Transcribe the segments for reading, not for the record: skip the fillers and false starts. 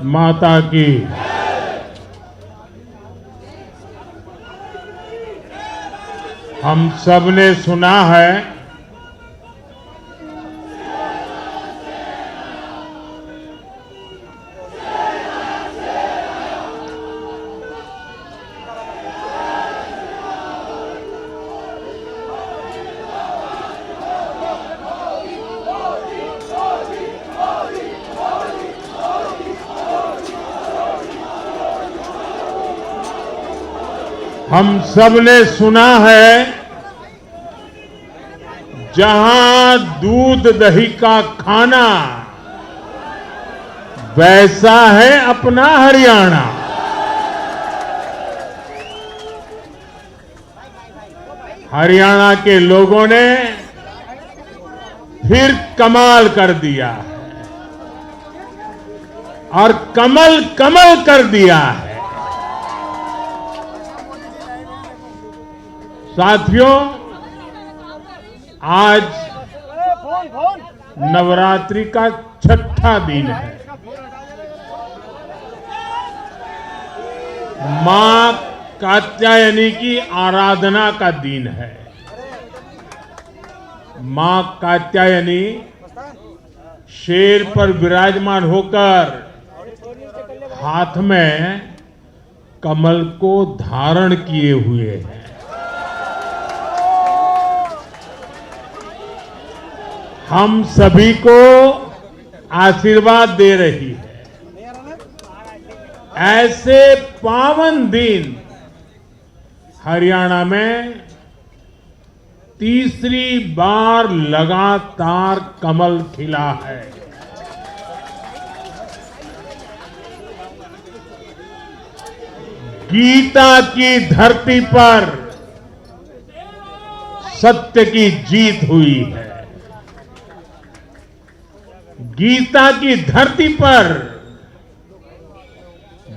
माता की। हम सब ने सुना है जहां दूध दही का खाना वैसा है अपना हरियाणा। हरियाणा के लोगों ने फिर कमाल कर दिया है और कमल कमल कर दिया है। साथियों, आज नवरात्रि का छठा दिन है। मां कात्यायनी की आराधना का दिन है। मां कात्यायनी शेर पर विराजमान होकर हाथ में कमल को धारण किए हुए हैं। हम सभी को आशीर्वाद दे रही है। ऐसे पावन दिन हरियाणा में तीसरी बार लगातार कमल खिला है। गीता की धरती पर सत्य की जीत हुई है। गीता की धरती पर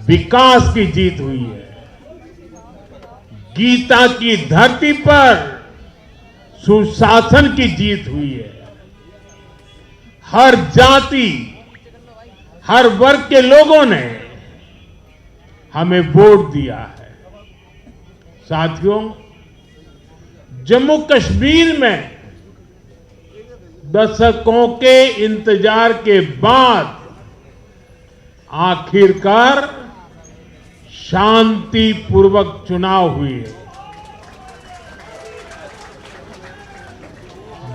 विकास की जीत हुई है। गीता की धरती पर सुशासन की जीत हुई है। हर जाति, हर वर्ग के लोगों ने हमें वोट दिया है। साथियों, जम्मू कश्मीर में दशकों के इंतजार के बाद आखिरकार शांतिपूर्वक चुनाव हुए।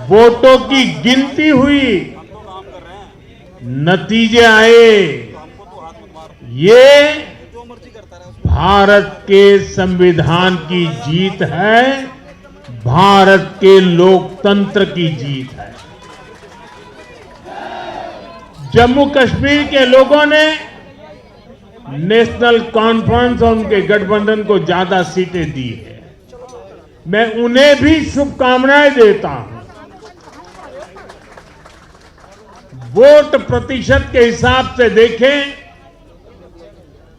वोटों की गिनती हुई, नतीजे आए। ये भारत के संविधान की जीत है, भारत के लोकतंत्र की जीत है। जम्मू कश्मीर के लोगों ने नेशनल कॉन्फ्रेंस और उनके गठबंधन को ज्यादा सीटें दी है। मैं उन्हें भी शुभकामनाएं देता हूं। वोट प्रतिशत के हिसाब से देखें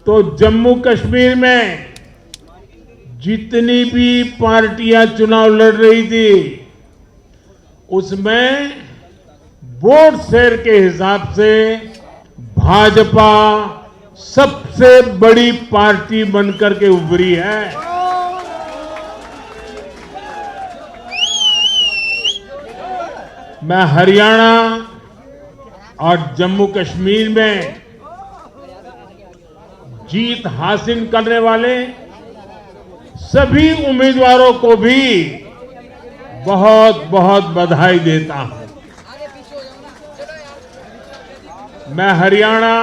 तो जम्मू कश्मीर में जितनी भी पार्टियां चुनाव लड़ रही थी उसमें वोट शेयर के हिसाब से भाजपा सबसे बड़ी पार्टी बनकर के उभरी है। मैं हरियाणा और जम्मू कश्मीर में जीत हासिल करने वाले सभी उम्मीदवारों को भी बहुत बहुत बधाई देता हूं। मैं हरियाणा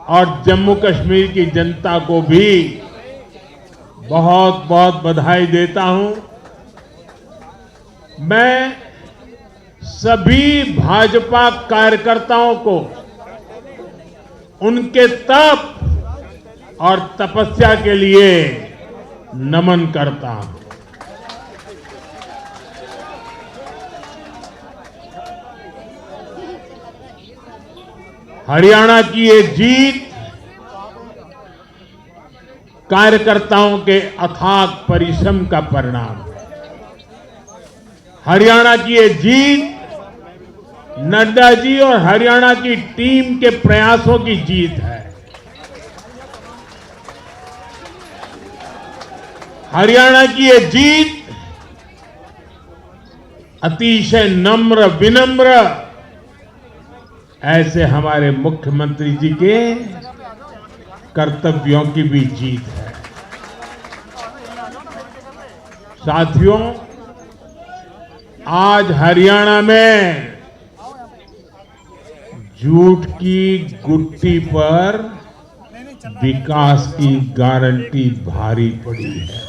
और जम्मू कश्मीर की जनता को भी बहुत बहुत बधाई देता हूं। मैं सभी भाजपा कार्यकर्ताओं को उनके तप और तपस्या के लिए नमन करता हूं। हरियाणा की ये जीत कार्यकर्ताओं के अथाक परिश्रम का परिणाम है। हरियाणा की ये जीत नड्डा जी और हरियाणा की टीम के प्रयासों की जीत है। हरियाणा की ये जीत अतिशय नम्र विनम्र ऐसे हमारे मुख्यमंत्री जी के कर्तव्यों की भी जीत है। साथियों, आज हरियाणा में झूठ की गुट्टी पर विकास की गारंटी भारी पड़ी है।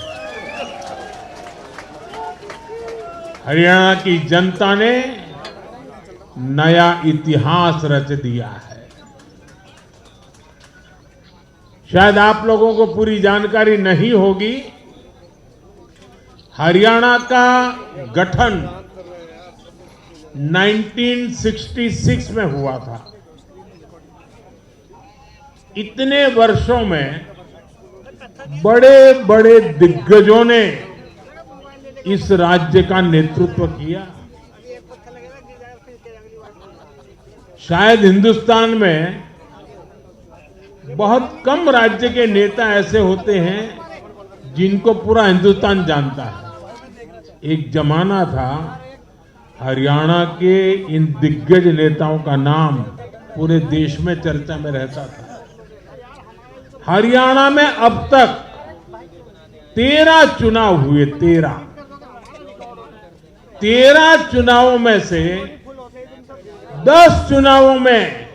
हरियाणा की जनता ने नया इतिहास रच दिया है। शायद आप लोगों को पूरी जानकारी नहीं होगी, हरियाणा का गठन 1966 में हुआ था। इतने वर्षों में बड़े बड़े दिग्गजों ने इस राज्य का नेतृत्व किया। शायद हिंदुस्तान में बहुत कम राज्य के नेता ऐसे होते हैं जिनको पूरा हिंदुस्तान जानता है। एक जमाना था हरियाणा के इन दिग्गज नेताओं का नाम पूरे देश में चर्चा में रहता था। हरियाणा में अब तक 13 चुनाव हुए। 13 चुनावों में से 10 चुनावों में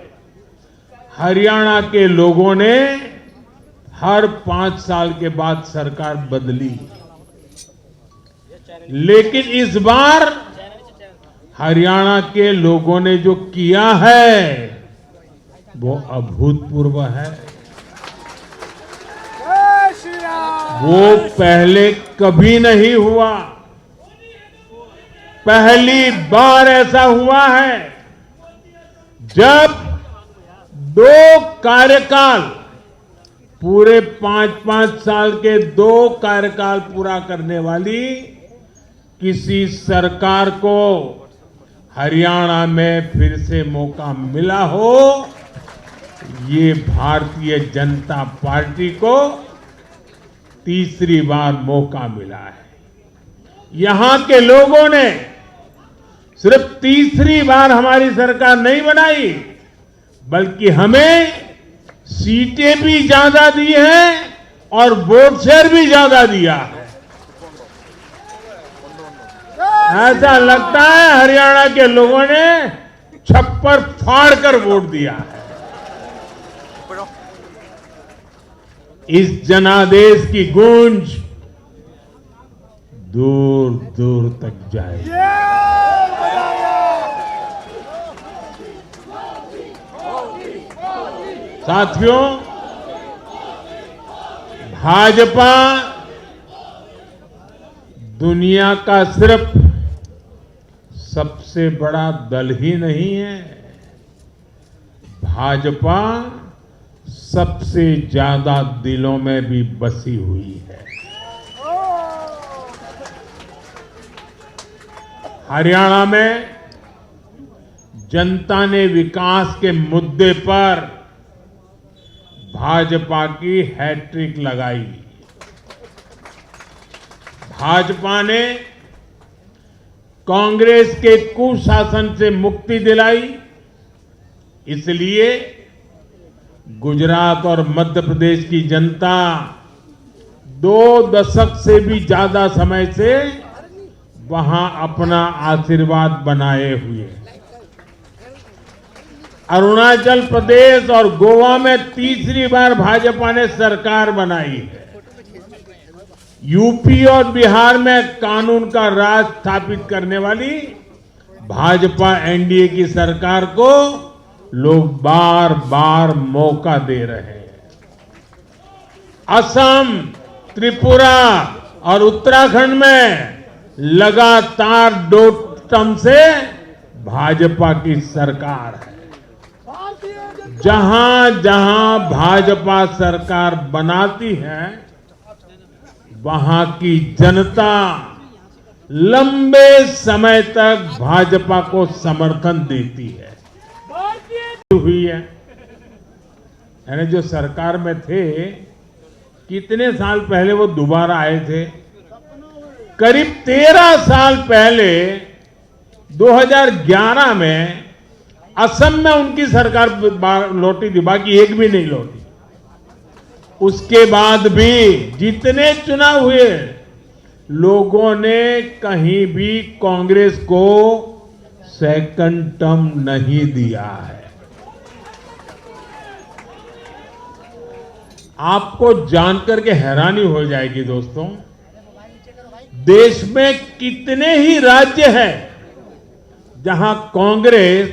हरियाणा के लोगों ने हर 5 साल के बाद सरकार बदली, लेकिन इस बार हरियाणा के लोगों ने जो किया है वो अभूतपूर्व है। वो पहले कभी नहीं हुआ। पहली बार ऐसा हुआ है जब 2 कार्यकाल, पूरे 5-5 साल के 2 कार्यकाल पूरा करने वाली किसी सरकार को हरियाणा में फिर से मौका मिला हो। ये भारतीय जनता पार्टी को तीसरी बार मौका मिला है। यहां के लोगों ने सिर्फ तीसरी बार हमारी सरकार नहीं बनाई, बल्कि हमें सीटें भी ज्यादा दी हैं और वोट शेयर भी ज्यादा दिया है। ऐसा लगता है हरियाणा के लोगों ने छप्पर फाड़ कर वोट दिया है। इस जनादेश की गूंज दूर दूर तक जाएगी। साथियों, भाजपा दुनिया का सिर्फ सबसे बड़ा दल ही नहीं है, भाजपा सबसे ज्यादा दिलों में भी बसी हुई है। हरियाणा में जनता ने विकास के मुद्दे पर भाजपा की हैट्रिक लगाई। भाजपा ने कांग्रेस के कुशासन से मुक्ति दिलाई, इसलिए गुजरात और मध्य प्रदेश की जनता 2 दशक से भी ज्यादा समय से वहां अपना आशीर्वाद बनाए हुए। अरुणाचल प्रदेश और गोवा में तीसरी बार भाजपा ने सरकार बनाई है। यूपी और बिहार में कानून का राज स्थापित करने वाली भाजपा एनडीए की सरकार को लोग बार बार मौका दे रहे हैं। असम, त्रिपुरा और उत्तराखंड में लगातार 2 टर्म से भाजपा की सरकार है। जहां जहां भाजपा सरकार बनाती है, वहां की जनता लंबे समय तक भाजपा को समर्थन देती है हुई है। यानी जो सरकार में थे, कितने साल पहले वो दोबारा आए थे? करीब 13 साल पहले 2011 में असम में उनकी सरकार लौटी थी, बाकी एक भी नहीं लौटी। उसके बाद भी जितने चुनाव हुए, लोगों ने कहीं भी कांग्रेस को सेकंड टर्म नहीं दिया है। आपको जानकर के हैरानी हो जाएगी दोस्तों, देश में कितने ही राज्य हैं जहां कांग्रेस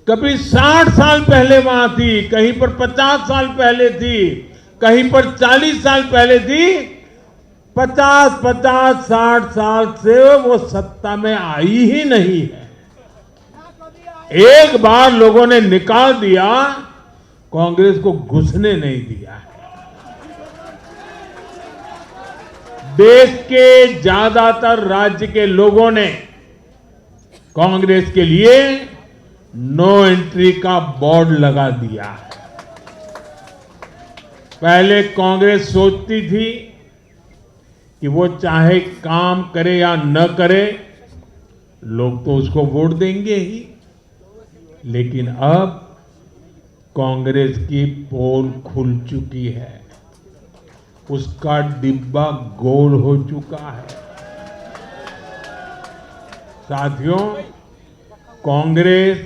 कभी 60 साल पहले वहां थी, कहीं पर 50 साल पहले थी, कहीं पर 40 साल पहले थी, 50-60 साल से वो सत्ता में आई ही नहीं है। एक बार लोगों ने निकाल दिया, कांग्रेस को घुसने नहीं दिया है। देश के ज्यादातर राज्य के लोगों ने कांग्रेस के लिए नो एंट्री का बोर्ड लगा दिया है। पहले कांग्रेस सोचती थी कि वो चाहे काम करे या न करे, लोग तो उसको वोट देंगे ही। लेकिन अब कांग्रेस की पोल खुल चुकी है, उसका डिब्बा गोल हो चुका है। साथियों, कांग्रेस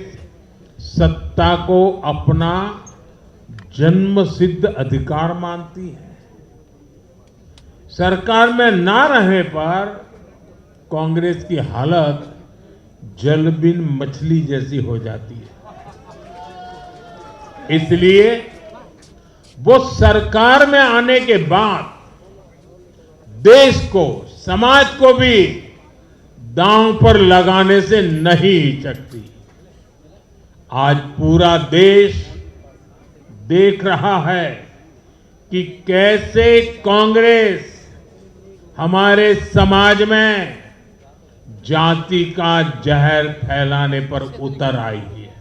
सत्ता को अपना जन्मसिद्ध अधिकार मानती है। सरकार में ना रहने पर कांग्रेस की हालत जल बिन मछली जैसी हो जाती है। इसलिए वो सरकार में आने के बाद देश को, समाज को भी दांव पर लगाने से नहीं हिचकती। आज पूरा देश देख रहा है कि कैसे कांग्रेस हमारे समाज में जाति का जहर फैलाने पर उतर आई है।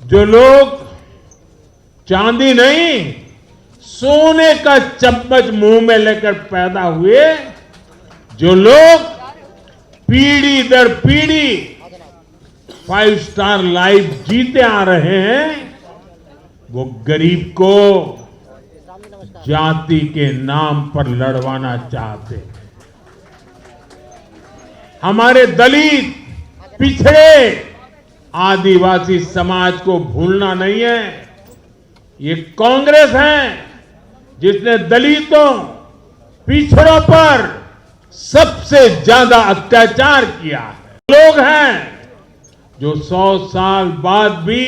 जो लोग चांदी नहीं, सोने का चम्मच मुंह में लेकर पैदा हुए, जो लोग पीढ़ी दर पीढ़ी 5 स्टार लाइफ जीते आ रहे हैं, वो गरीब को जाति के नाम पर लड़वाना चाहते हैं। हमारे दलित, पिछड़े, आदिवासी समाज को भूलना नहीं है। ये कांग्रेस है जिसने दलितों, पिछड़ों पर सबसे ज्यादा अत्याचार किया है। लोग हैं जो 100 साल बाद भी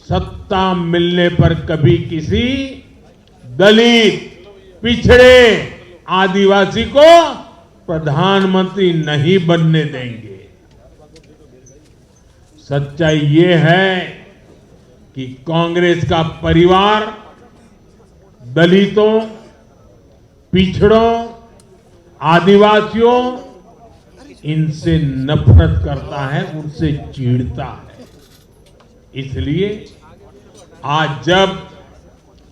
सत्ता मिलने पर कभी किसी दलित, पिछड़े, आदिवासी को प्रधानमंत्री नहीं बनने देंगे। सच्चाई ये है कि कांग्रेस का परिवार दलितों, पिछड़ों, आदिवासियों, इनसे नफरत करता है, उनसे चिढ़ता है। इसलिए आज जब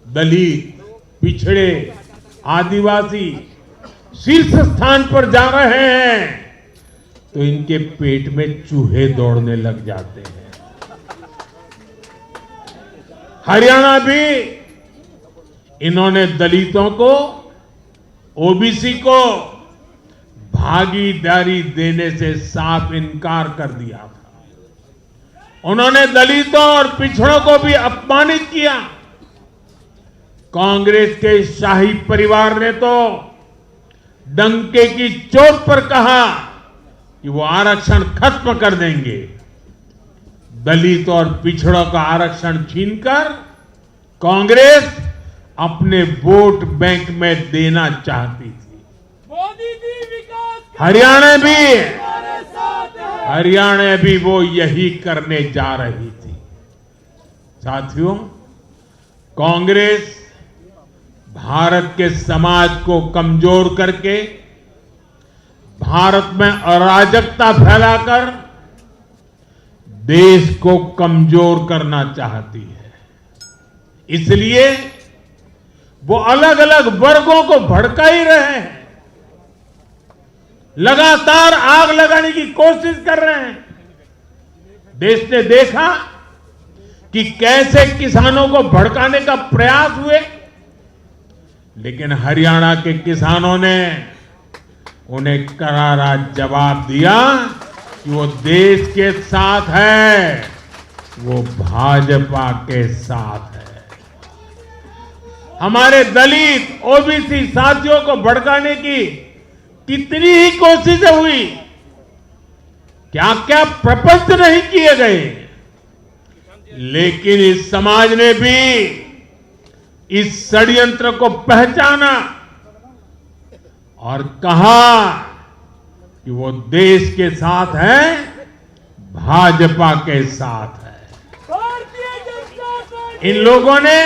दलित, पिछड़े, आदिवासी शीर्ष स्थान पर जा रहे हैं, तो इनके पेट में चूहे दौड़ने लग जाते हैं। हरियाणा भी इन्होंने दलितों को, ओबीसी को भागीदारी देने से साफ इनकार कर दिया था। उन्होंने दलितों और पिछड़ों को भी अपमानित किया। कांग्रेस के शाही परिवार ने तो डंके की चोट पर कहा कि वो आरक्षण खत्म कर देंगे। दलित और पिछड़ों का आरक्षण छीनकर कांग्रेस अपने वोट बैंक में देना चाहती थी। मोदी जी विकास हरियाणा भी वो यही करने जा रही थी। साथियों, कांग्रेस भारत के समाज को कमजोर करके, भारत में अराजकता फैलाकर देश को कमजोर करना चाहती है। इसलिए वो अलग अलग वर्गों को भड़का ही रहे हैं, लगातार आग लगाने की कोशिश कर रहे हैं। देश ने देखा कि कैसे किसानों को भड़काने का प्रयास हुए, लेकिन हरियाणा के किसानों ने उन्हें करारा जवाब दिया कि वो देश के साथ है, वो भाजपा के साथ है। हमारे दलित ओबीसी साथियों को भड़काने की कितनी ही कोशिशें हुई, क्या क्या प्रपंच नहीं किए गए, लेकिन इस समाज ने भी इस षड्यंत्र को पहचाना और कहा कि वो देश के साथ है, भाजपा के साथ है। इन लोगों ने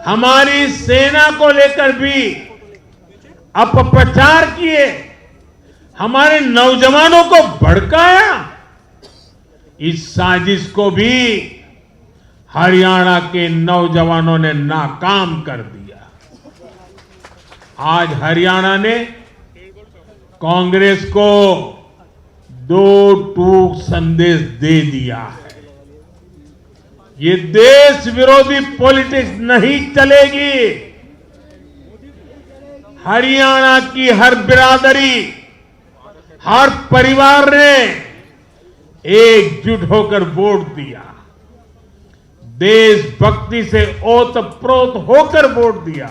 हमारी सेना को लेकर भी अपप्रचार किए, हमारे नौजवानों को भड़काया। इस साजिश को भी हरियाणा के नौजवानों ने नाकाम कर दिया। आज हरियाणा ने कांग्रेस को दो टूक संदेश दे दिया है। ये देश विरोधी पॉलिटिक्स नहीं चलेगी। हरियाणा की हर बिरादरी, हर परिवार ने एकजुट होकर वोट दिया, देशभक्ति से ओतप्रोत होकर वोट दिया।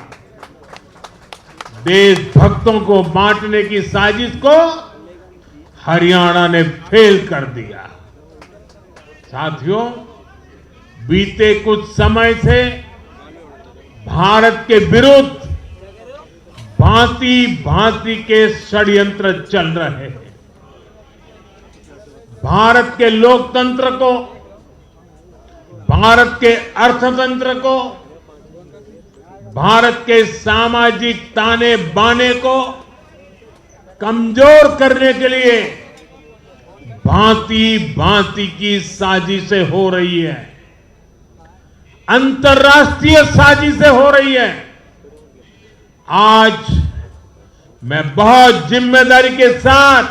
देशभक्तों को बांटने की साजिश को हरियाणा ने फेल कर दिया। साथियों, बीते कुछ समय से भारत के विरुद्ध भांति भांति के षड्यंत्र चल रहे हैं। भारत के लोकतंत्र को, भारत के अर्थतंत्र को, भारत के सामाजिक ताने बाने को कमजोर करने के लिए भांति भांति की साजिशें हो रही है, अंतर्राष्ट्रीय साजिशें हो रही है। आज मैं बहुत जिम्मेदारी के साथ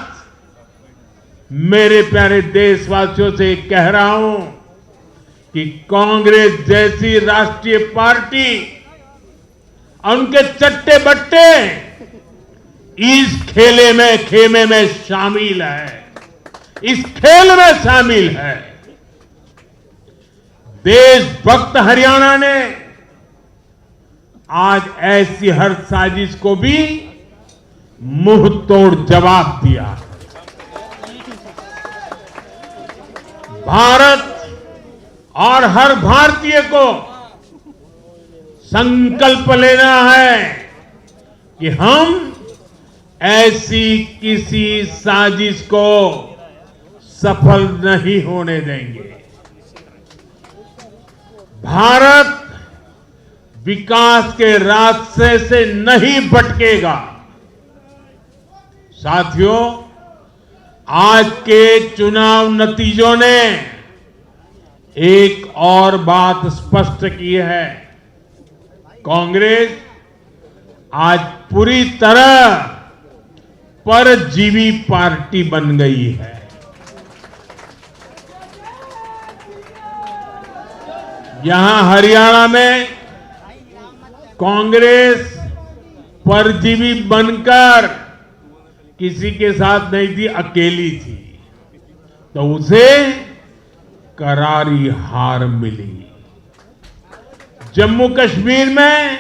मेरे प्यारे देशवासियों से कह रहा हूं कि कांग्रेस जैसी राष्ट्रीय पार्टी और उनके चट्टे बट्टे इस खेमे में शामिल है, इस खेल में शामिल है। देशभक्त हरियाणा ने आज ऐसी हर साजिश को भी मुंह तोड़ जवाब दिया। भारत और हर भारतीय को संकल्प लेना है कि हम ऐसी किसी साजिश को सफल नहीं होने देंगे। भारत विकास के रास्ते से नहीं भटकेगा। साथियों, आज के चुनाव नतीजों ने एक और बात स्पष्ट की है। कांग्रेस आज पूरी तरह परजीवी पार्टी बन गई है। यहां हरियाणा में कांग्रेस परजीवी बनकर किसी के साथ नहीं थी, अकेली थी, तो उसे करारी हार मिली। जम्मू कश्मीर में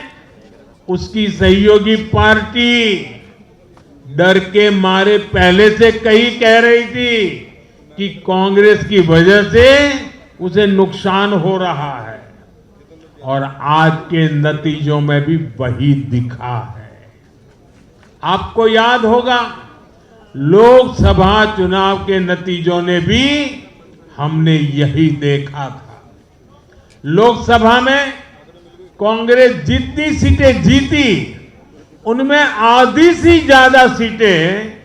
उसकी सहयोगी पार्टी डर के मारे पहले से कही कह रही थी कि कांग्रेस की वजह से उसे नुकसान हो रहा है, और आज के नतीजों में भी वही दिखा है। आपको याद होगा, लोकसभा चुनाव के नतीजों ने भी हमने यही देखा था। लोकसभा में कांग्रेस जितनी सीटें जीती उनमें आधी से ज्यादा सीटें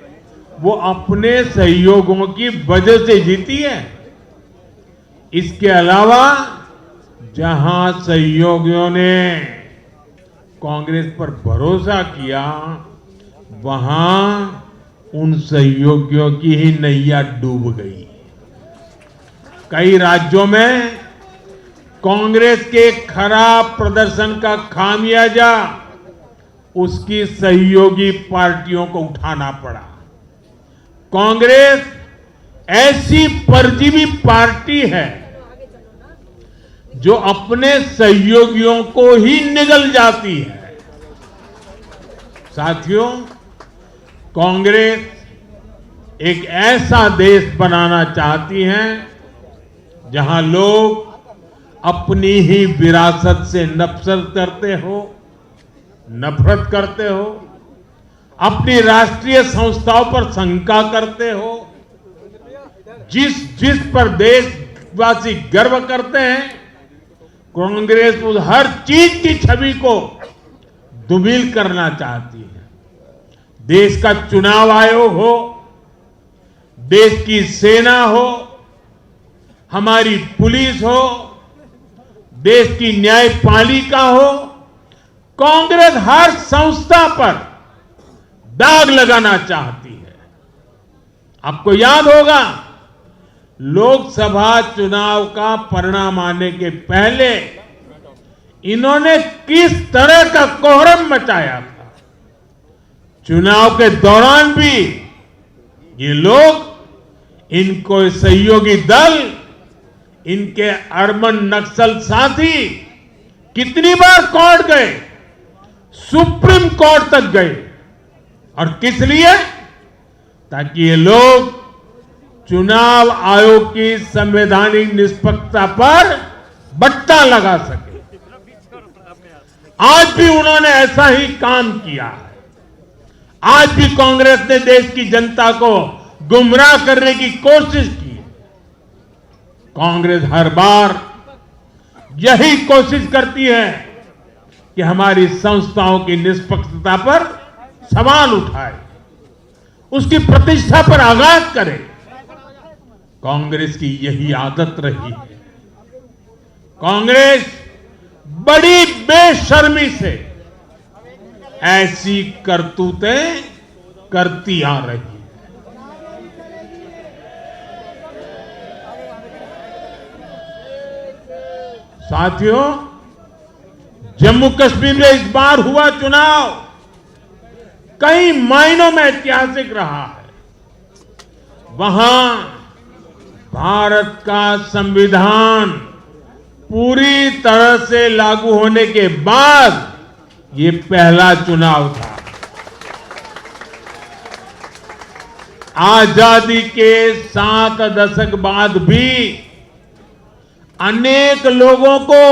वो अपने सहयोगियों की वजह से जीती है। इसके अलावा जहां सहयोगियों ने कांग्रेस पर भरोसा किया वहां उन सहयोगियों की ही नैया डूब गई। कई राज्यों में कांग्रेस के खराब प्रदर्शन का खामियाजा उसकी सहयोगी पार्टियों को उठाना पड़ा। कांग्रेस ऐसी परजीवी पार्टी है जो अपने सहयोगियों को ही निगल जाती है। साथियों, कांग्रेस एक ऐसा देश बनाना चाहती है जहां लोग अपनी ही विरासत से नफरत करते हो, अपनी राष्ट्रीय संस्थाओं पर शंका करते हो, जिस पर देशवासी गर्व करते हैं, कांग्रेस उस हर चीज की छवि को धूमिल करना चाहती है। देश का चुनाव आयोग हो, देश की सेना हो, हमारी पुलिस हो, देश की न्यायपालिका हो, कांग्रेस हर संस्था पर दाग लगाना चाहती है। आपको याद होगा, लोकसभा चुनाव का परिणाम आने के पहले इन्होंने किस तरह का कोहराम मचाया था। चुनाव के दौरान भी ये लोग, इनको सहयोगी दल, इनके अर्बन नक्सल साथी कितनी बार कोर्ट गए, सुप्रीम कोर्ट तक गए। और किस लिए? ताकि ये लोग चुनाव आयोग की संवैधानिक निष्पक्षता पर बट्टा लगा सके। आज भी उन्होंने ऐसा ही काम किया है। आज भी कांग्रेस ने देश की जनता को गुमराह करने की कोशिश की। कांग्रेस हर बार यही कोशिश करती है कि हमारी संस्थाओं की निष्पक्षता पर सवाल उठाए, उसकी प्रतिष्ठा पर आघात करे। कांग्रेस की यही आदत रही है। कांग्रेस बड़ी बेशर्मी से ऐसी करतूतें करती आ रही है। साथियों, जम्मू कश्मीर में इस बार हुआ चुनाव कई मायनों में ऐतिहासिक रहा है। वहां भारत का संविधान पूरी तरह से लागू होने के बाद ये पहला चुनाव था। आजादी के 7 दशक बाद भी अनेक लोगों को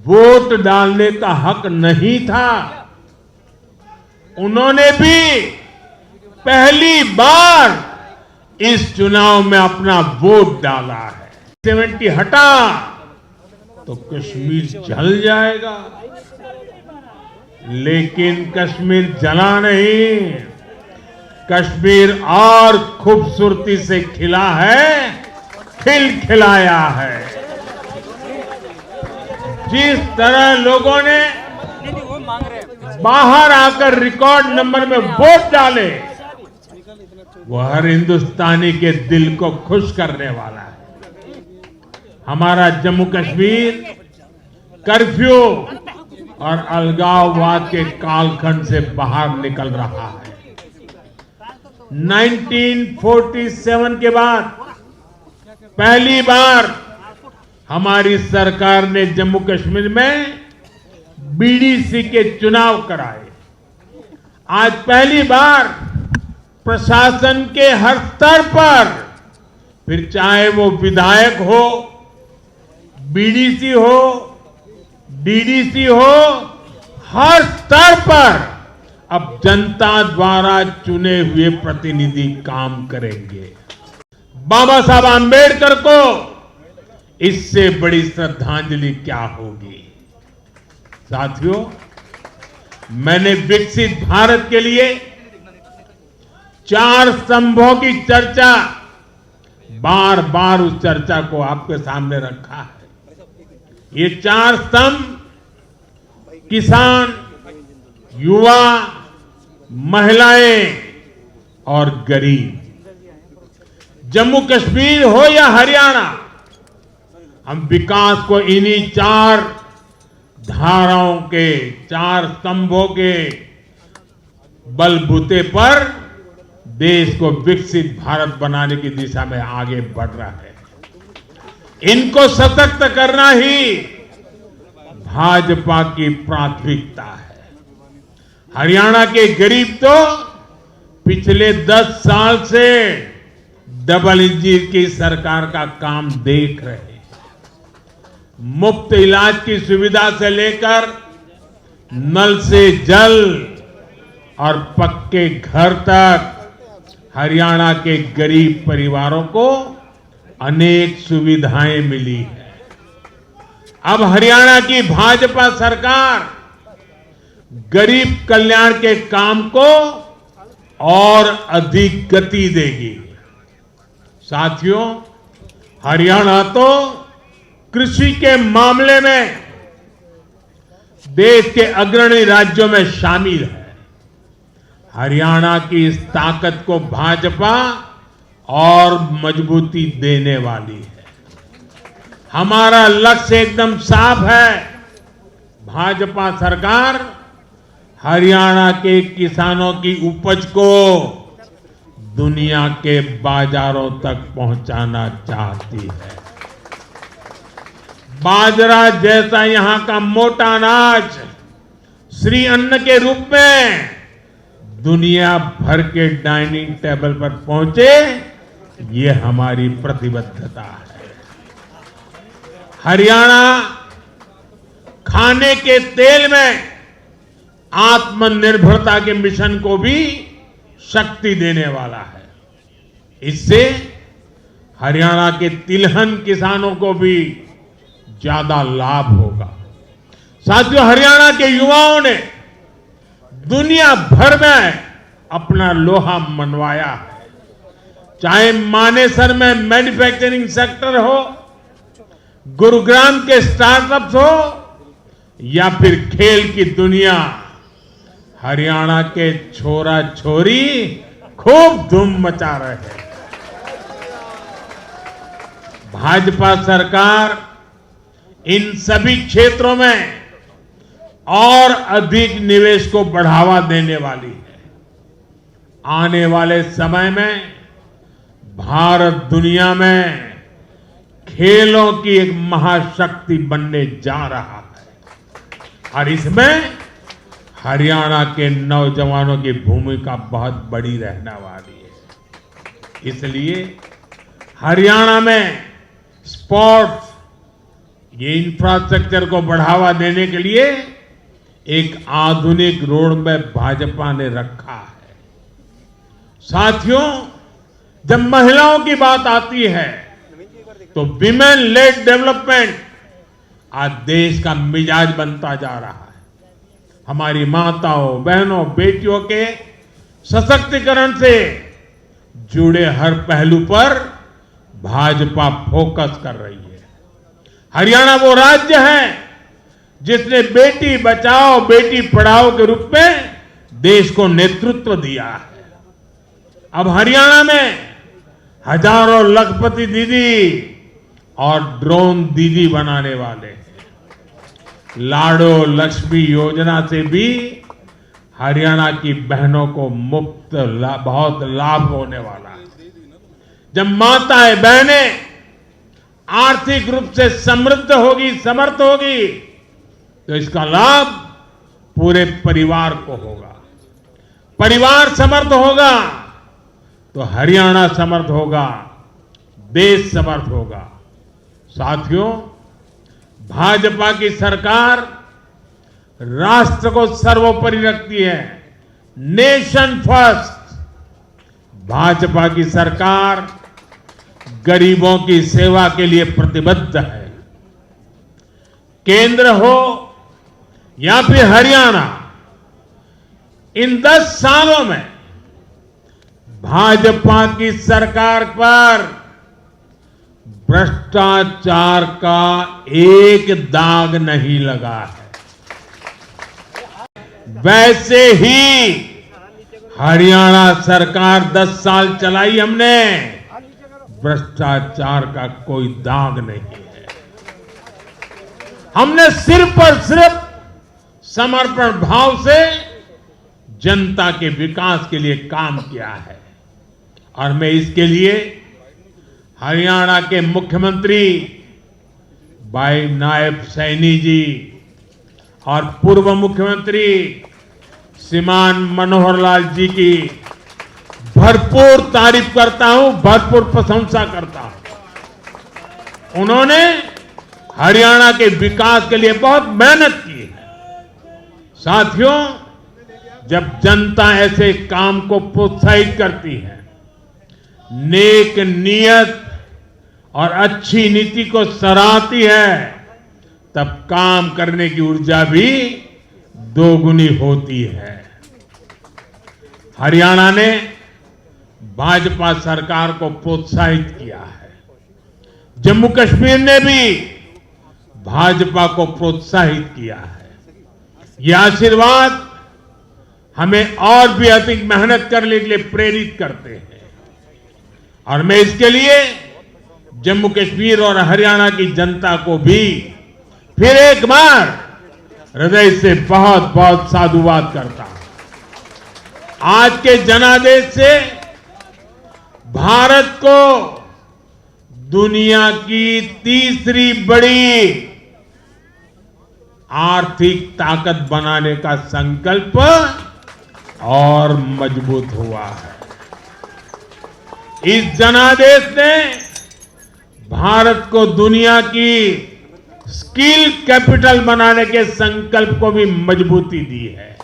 वोट डालने का हक नहीं था। उन्होंने भी पहली बार इस चुनाव में अपना वोट डाला है। 70 हटा तो कश्मीर जल जाएगा, लेकिन कश्मीर जला नहीं, कश्मीर और खूबसूरती से खिला है, खिलाया है। जिस तरह लोगों ने बाहर आकर रिकॉर्ड नंबर में वोट डाले, वो हर हिंदुस्तानी के दिल को खुश करने वाला है। हमारा जम्मू कश्मीर कर्फ्यू और अलगाववाद के कालखंड से बाहर निकल रहा है। 1947 के बाद पहली बार हमारी सरकार ने जम्मू कश्मीर में बीडीसी के चुनाव कराए। आज पहली बार प्रशासन के हर स्तर पर, फिर चाहे वो विधायक हो, बीडीसी हो, डीडीसी हो, हर स्तर पर अब जनता द्वारा चुने हुए प्रतिनिधि काम करेंगे। बाबा साहब आंबेडकर को इससे बड़ी श्रद्धांजलि क्या होगी। साथियों, मैंने विकसित भारत के लिए 4 स्तंभों की चर्चा बार बार उस चर्चा को आपके सामने रखा है। ये 4 स्तंभ किसान, युवा, महिलाएं और गरीब। जम्मू कश्मीर हो या हरियाणा, हम विकास को इन्हीं 4 धाराओं के, 4 स्तंभों के बलबूते पर देश को विकसित भारत बनाने की दिशा में आगे बढ़ रहा है। इनको सशक्त करना ही भाजपा की प्राथमिकता है। हरियाणा के गरीब तो पिछले 10 साल से डबल इंजन की सरकार का काम देख रहे हैं। मुफ्त इलाज की सुविधा से लेकर नल से जल और पक्के घर तक हरियाणा के गरीब परिवारों को अनेक सुविधाएं मिली है। अब हरियाणा की भाजपा सरकार गरीब कल्याण के काम को और अधिक गति देगी। साथियों, हरियाणा तो कृषि के मामले में देश के अग्रणी राज्यों में शामिल है। हरियाणा की इस ताकत को भाजपा और मजबूती देने वाली है। हमारा लक्ष्य एकदम साफ है। भाजपा सरकार हरियाणा के किसानों की उपज को दुनिया के बाजारों तक पहुंचाना चाहती है। बाजरा जैसा यहां का मोटा अनाज श्री अन्न के रूप में दुनिया भर के डाइनिंग टेबल पर पहुंचे, ये हमारी प्रतिबद्धता है। हरियाणा खाने के तेल में आत्मनिर्भरता के मिशन को भी शक्ति देने वाला है। इससे हरियाणा के तिलहन किसानों को भी ज्यादा लाभ होगा। साथियों, हरियाणा के युवाओं ने दुनिया भर में अपना लोहा मनवाया है। चाहे मानेसर में मैन्युफैक्चरिंग सेक्टर हो, गुरुग्राम के स्टार्टअप्स हो या फिर खेल की दुनिया, हरियाणा के छोरा छोरी खूब धूम मचा रहे हैं। भाजपा सरकार इन सभी क्षेत्रों में और अधिक निवेश को बढ़ावा देने वाली है। आने वाले समय में भारत दुनिया में खेलों की एक महाशक्ति बनने जा रहा है और इसमें हरियाणा के नौजवानों की भूमिका बहुत बड़ी रहने वाली है। इसलिए हरियाणा में स्पोर्ट्स, ये इंफ्रास्ट्रक्चर को बढ़ावा देने के लिए एक आधुनिक रोड मैप भाजपा ने रखा है। साथियों, जब महिलाओं की बात आती है तो विमेन लेड डेवलपमेंट आज देश का मिजाज बनता जा रहा है। हमारी माताओं, बहनों, बेटियों के सशक्तिकरण से जुड़े हर पहलू पर भाजपा फोकस कर रही है। हरियाणा वो राज्य है जिसने बेटी बचाओ बेटी पढ़ाओ के रूप में देश को नेतृत्व दिया है। अब हरियाणा में हजारों लखपति दीदी और ड्रोन दीदी बनाने वाले हैं। लाडो लक्ष्मी योजना से भी हरियाणा की बहनों को मुफ्त बहुत लाभ होने वाला है। जब माताएं बहनें आर्थिक रूप से समृद्ध होगी, समर्थ होगी, तो इसका लाभ पूरे परिवार को होगा। परिवार समर्थ होगा तो हरियाणा समर्थ होगा, देश समर्थ होगा। साथियों, भाजपा की सरकार राष्ट्र को सर्वोपरि रखती है। Nation first. भाजपा की सरकार गरीबों की सेवा के लिए प्रतिबद्ध है। केंद्र हो या फिर हरियाणा, इन 10 सालों में भाजपा की सरकार पर भ्रष्टाचार का एक दाग नहीं लगा है। वैसे ही हरियाणा सरकार 10 साल चलाई हमने, भ्रष्टाचार का कोई दाग नहीं है। हमने सिर्फ और सिर्फ समर्पण भाव से जनता के विकास के लिए काम किया है। और मैं इसके लिए हरियाणा के मुख्यमंत्री भाई नायब सैनी जी और पूर्व मुख्यमंत्री श्रीमान मनोहर लाल जी की भरपूर तारीफ करता हूं, भरपूर प्रशंसा करता हूं। उन्होंने हरियाणा के विकास के लिए बहुत मेहनत की है। साथियों, जब जनता ऐसे काम को प्रोत्साहित करती है, नेक नियत और अच्छी नीति को सराहती है, तब काम करने की ऊर्जा भी दोगुनी होती है। हरियाणा ने भाजपा सरकार को प्रोत्साहित किया है। जम्मू कश्मीर ने भी भाजपा को प्रोत्साहित किया है। यह आशीर्वाद हमें और भी अधिक मेहनत करने के लिए प्रेरित करते हैं। और मैं इसके लिए जम्मू कश्मीर और हरियाणा की जनता को भी फिर एक बार हृदय से बहुत बहुत साधुवाद करता हूं। आज के जनादेश से भारत को दुनिया की तीसरी बड़ी आर्थिक ताकत बनाने का संकल्प और मजबूत हुआ है। इस जनादेश ने भारत को दुनिया की स्किल कैपिटल बनाने के संकल्प को भी मजबूती दी है।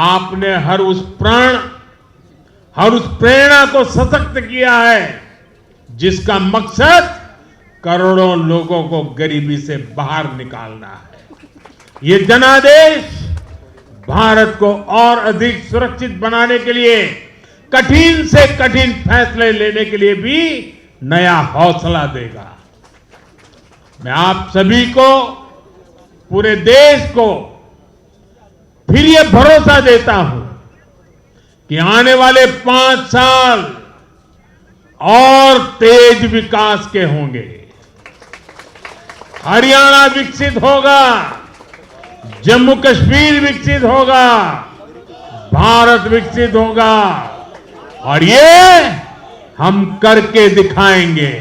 आपने हर उस प्रेरणा को सशक्त किया है जिसका मकसद करोड़ों लोगों को गरीबी से बाहर निकालना है। ये जनादेश भारत को और अधिक सुरक्षित बनाने के लिए कठिन से कठिन फैसले लेने के लिए भी नया हौसला देगा। मैं आप सभी को, पूरे देश को फिर ये भरोसा देता हूं कि आने वाले 5 साल और तेज विकास के होंगे। हरियाणा विकसित होगा, जम्मू कश्मीर विकसित होगा, भारत विकसित होगा और ये हम करके दिखाएंगे।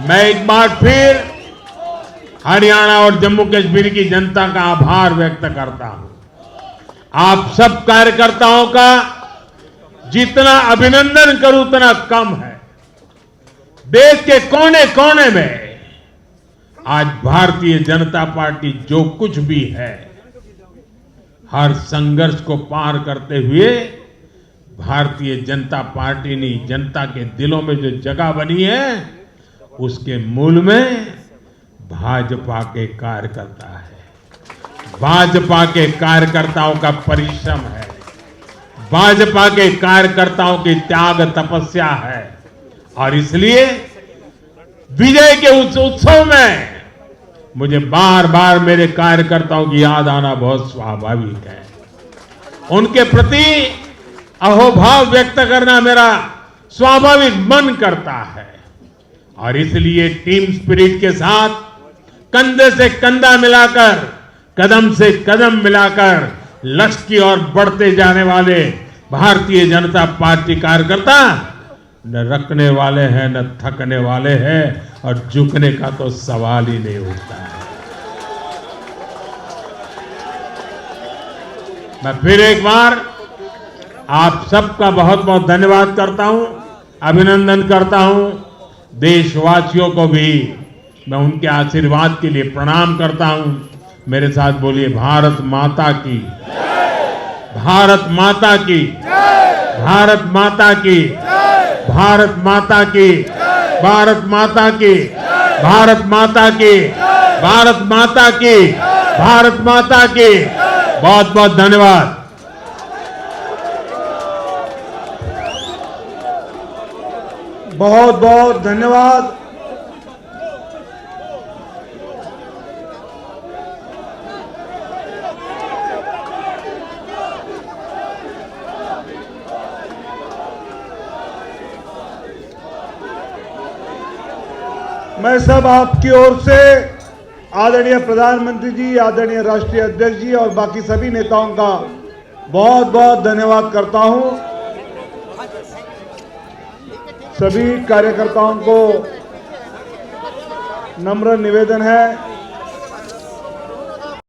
मैं एक बार फिर हरियाणा और जम्मू कश्मीर की जनता का आभार व्यक्त करता हूं। आप सब कार्यकर्ताओं का जितना अभिनंदन करूं उतना कम है। देश के कोने कोने में आज भारतीय जनता पार्टी जो कुछ भी है, हर संघर्ष को पार करते हुए भारतीय जनता पार्टी ने जनता के दिलों में जो जगह बनी है, उसके मूल में भाजपा के कार्यकर्ता है। भाजपा के कार्यकर्ताओं का परिश्रम है, भाजपा के कार्यकर्ताओं की त्याग तपस्या है। और इसलिए विजय के उस उत्सव में मुझे बार बार मेरे कार्यकर्ताओं की याद आना बहुत स्वाभाविक है। उनके प्रति अहोभाव व्यक्त करना मेरा स्वाभाविक मन करता है। और इसलिए टीम स्पिरिट के साथ कंधे से कंधा मिलाकर, कदम से कदम मिलाकर लक्ष्य की ओर बढ़ते जाने वाले भारतीय जनता पार्टी कार्यकर्ता न रखने वाले हैं न थकने वाले हैं, और झुकने का तो सवाल ही नहीं उठता है। मैं फिर एक बार आप सबका बहुत बहुत धन्यवाद करता हूं, अभिनंदन करता हूं। देशवासियों को भी मैं उनके आशीर्वाद के लिए प्रणाम करता हूं। मेरे साथ बोलिए, भारत माता की, भारत माता की, भारत माता की, भारत माता की, भारत माता की। भारत माता की, भारत माता की, भारत माता की। बहुत बहुत धन्यवाद। बहुत बहुत धन्यवाद। मैं सब आपकी ओर से आदरणीय प्रधानमंत्री जी, आदरणीय राष्ट्रीय अध्यक्ष जी और बाकी सभी नेताओं का बहुत बहुत धन्यवाद करता हूं। सभी कार्यकर्ताओं को नम्र निवेदन है